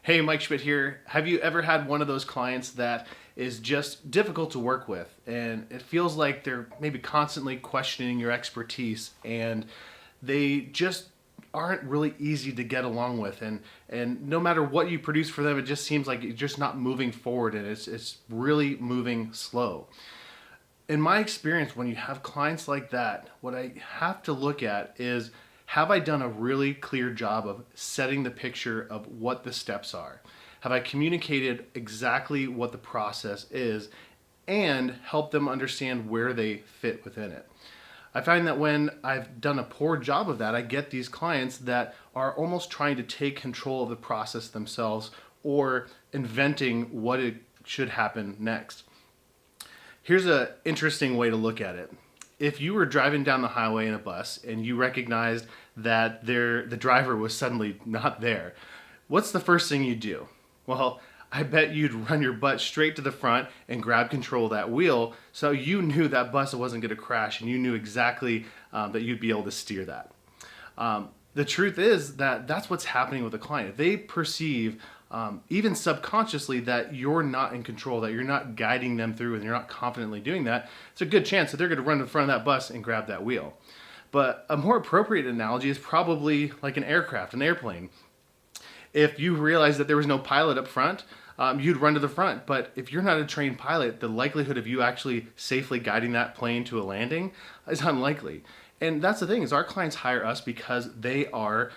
Hey, Mike Schmidt here. Have you ever had one of those clients that is just difficult to work with and it feels like they're maybe constantly questioning your expertise and they just aren't really easy to get along with, and no matter what you produce for them, it just seems like you're just not moving forward and it's really moving slow. In my experience, when you have clients like that, what I have to look at is, have I done a really clear job of setting the picture of what the steps are? Have I communicated exactly what the process is and helped them understand where they fit within it? I find that when I've done a poor job of that, I get these clients that are almost trying to take control of the process themselves or inventing what it should happen next. Here's an interesting way to look at it. If you were driving down the highway in a bus and you recognized that the driver was suddenly not there, what's the first thing you do? Well, I bet you'd run your butt straight to the front and grab control of that wheel so you knew that bus wasn't going to crash and you knew exactly that you'd be able to steer that. The truth is that that's what's happening with a client. They perceive, even subconsciously, that you're not in control, that you're not guiding them through, and you're not confidently doing that. It's a good chance that they're going to run in front of that bus and grab that wheel. But a more appropriate analogy is probably like an aircraft, an airplane. If you realize that there was no pilot up front, you'd run to the front. But if you're not a trained pilot, the likelihood of you actually safely guiding that plane to a landing is unlikely. And that's the thing, is our clients hire us because they're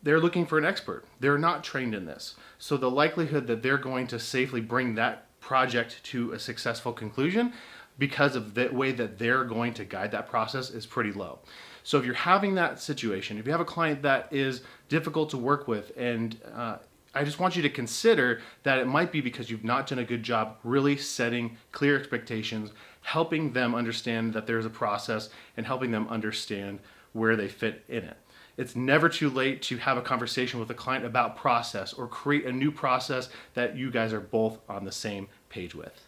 looking for an expert. They're not trained in this. So the likelihood that they're going to safely bring that project to a successful conclusion because of the way that they're going to guide that process is pretty low. So if you're having that situation, if you have a client that is difficult to work with, and I just want you to consider that it might be because you've not done a good job really setting clear expectations, helping them understand that there's a process, and helping them understand where they fit in it. It's never too late to have a conversation with a client about process or create a new process that you guys are both on the same page with.